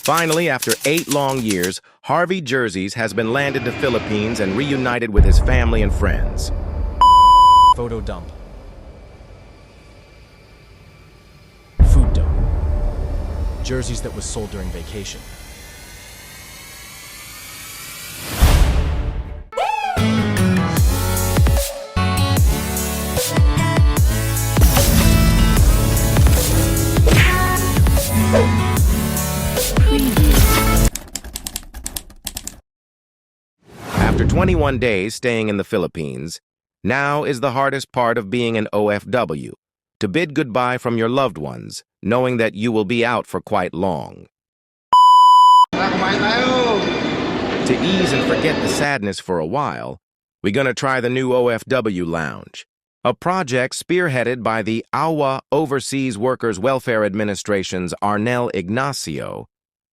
Finally, after 8 long years, Harvey Jerseys has been landed to Philippines and reunited with his family and friends. Photo dump. Food dump. Jerseys that was sold during vacation. After 21 days staying in the Philippines, now is the hardest part of being an OFW, to bid goodbye from your loved ones, knowing that you will be out for quite long. To ease and forget the sadness for a while, we're gonna try the new OFW Lounge, a project spearheaded by the AWA Overseas Workers Welfare Administration's Arnel Ignacio.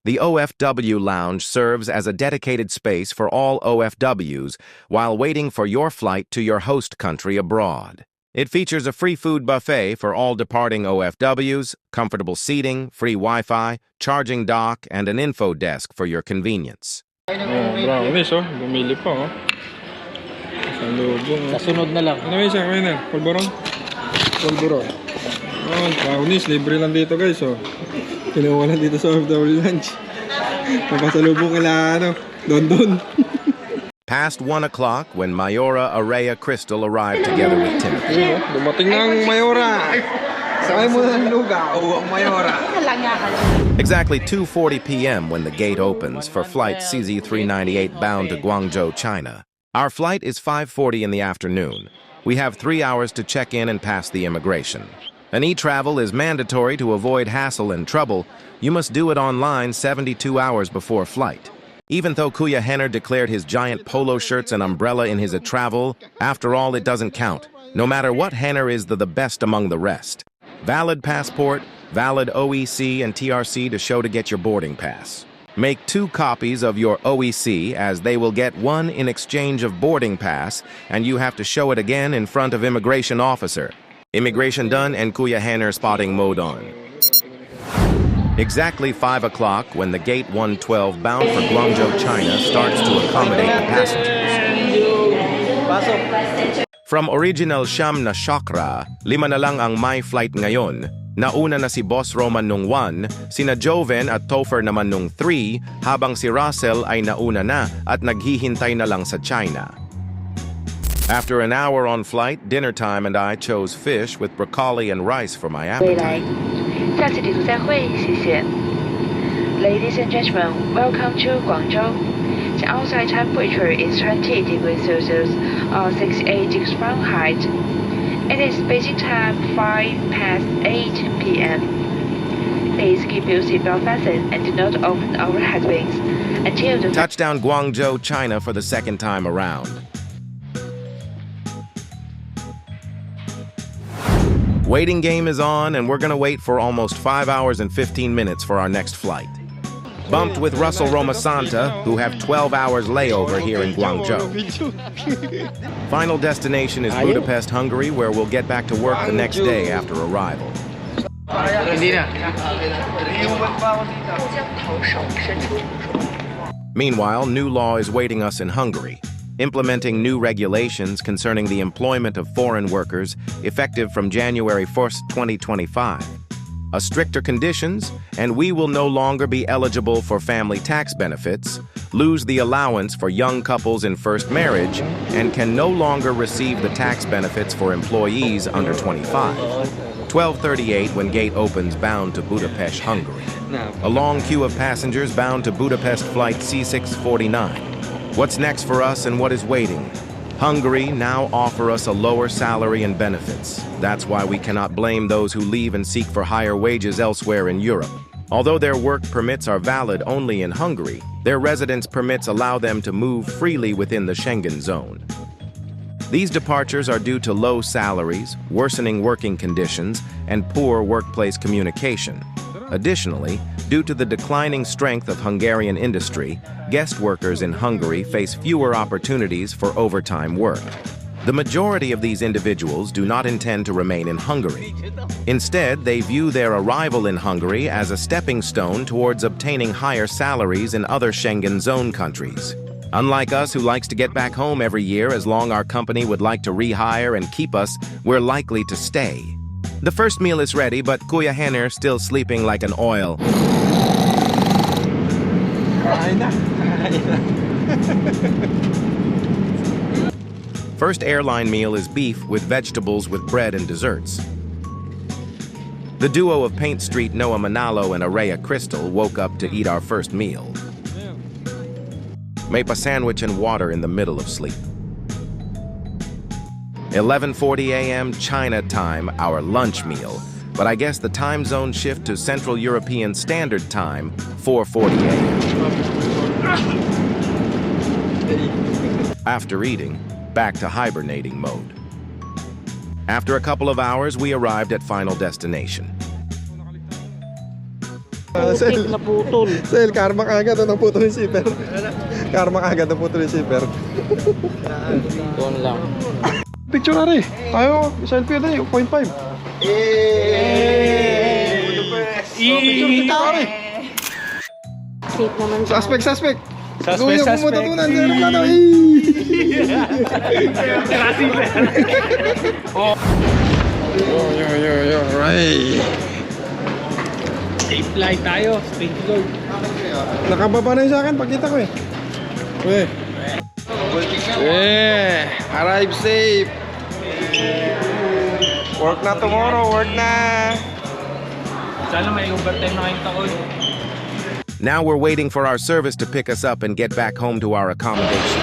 The OFW Lounge serves as a dedicated space for all OFWs while waiting for your flight to your host country abroad. It features a free food buffet for all departing OFWs, comfortable seating, free Wi-Fi, charging dock, and an info desk for your convenience. Brownies, oh. Bumili pa, oh. Sa sunod na lang. Ano isa? Ano yan? Pulburon? Pulburon. Oh, brownies. Libre lang dito, guys, oh. Kinuha lang dito sa OFW Lunch. Papasalubong kila, Don. Past 1 o'clock when Mayora Araya Crystal arrived together with Timothy. Dumating na ang Mayora. Sakay mo ng lugaw, ang Mayora. Exactly 2:40 p.m. when the gate opens for flight CZ398 bound to Guangzhou, China. Our flight is 5:40 in the afternoon. We have 3 hours to check in and pass the immigration. An e-travel is mandatory to avoid hassle and trouble. You must do it online 72 hours before flight. Even though Kuya Henner declared his giant polo shirts and umbrella in his travel, after all, it doesn't count. No matter what, Henner is the best among the rest. Valid passport, valid OEC and TRC to show to get your boarding pass. Make 2 copies of your OEC as they will get 1 in exchange of boarding pass, and you have to show it again in front of immigration officer. Immigration done and Kuya Henner spotting mode on. Exactly 5 o'clock when the gate 112 bound for Guangzhou, China starts to accommodate the passengers. From original siyam na chakra, 5 na lang ang may flight ngayon. Nauna na si Boss Roman nung 1, sina Joven at Topher naman nung 3, habang si Russell ay nauna na at naghihintay na lang sa China. After an hour on flight, dinner time and I chose fish with broccoli and rice for my appetite. Ladies and gentlemen, welcome to Guangzhou. The outside temperature is 20 degrees Celsius or 68 degrees Fahrenheit. It is Beijing time 5 past 8 p.m. Please keep your seatbelt fastened and do not open overhead wings until the touchdown Guangzhou, China for the second time around. Waiting game is on, and we're gonna wait for almost 5 hours and 15 minutes for our next flight. Bumped with Russell Roma Santa, who have 12 hours layover here in Guangzhou. Final destination is Budapest, Hungary, where we'll get back to work the next day after arrival. Meanwhile, new law is waiting us in Hungary, implementing new regulations concerning the employment of foreign workers effective from January 1st, 2025. A stricter conditions, and we will no longer be eligible for family tax benefits, lose the allowance for young couples in first marriage, and can no longer receive the tax benefits for employees under 25. 12:38 when gate opens bound to Budapest, Hungary. A long queue of passengers bound to Budapest flight C649. What's next for us and what is waiting? Hungary now offer us a lower salary and benefits. That's why we cannot blame those who leave and seek for higher wages elsewhere in Europe. Although their work permits are valid only in Hungary, their residence permits allow them to move freely within the Schengen zone. These departures are due to low salaries, worsening working conditions, and poor workplace communication. Additionally, due to the declining strength of Hungarian industry, guest workers in Hungary face fewer opportunities for overtime work. The majority of these individuals do not intend to remain in Hungary. Instead, they view their arrival in Hungary as a stepping stone towards obtaining higher salaries in other Schengen zone countries. Unlike us, who likes to get back home every year as long our company would like to rehire and keep us, we're likely to stay. The first meal is ready, but Kuya Henner still sleeping like an oil. First airline meal is beef with vegetables with bread and desserts. The duo of Paint Street Noah Manalo and Araya Crystal woke up to eat our first meal. Made a sandwich and water in the middle of sleep. 11:40 a.m. China time, our lunch meal. But I guess the time zone shift to Central European Standard Time, 4:40 a.m. After eating, back to hibernating mode. After a couple of hours, we arrived at final destination. Sel, karma kagad na naputol yung zipper. Karma kagad na naputol yung zipper. Doon lang. Picture na rin. Tayo, selfie na rin, 0.5. Picture kita ka rin. Suspect. Suspect. Matutunan, meron ka na. Yo, right. Safe flight tayo. Spain to go. Nakababa na yun sa akin, pagkita ko eh. Arrive safe. Work na tomorrow, work na. Sana may overtime na kayong taon. Now we're waiting for our service to pick us up and get back home to our accommodation.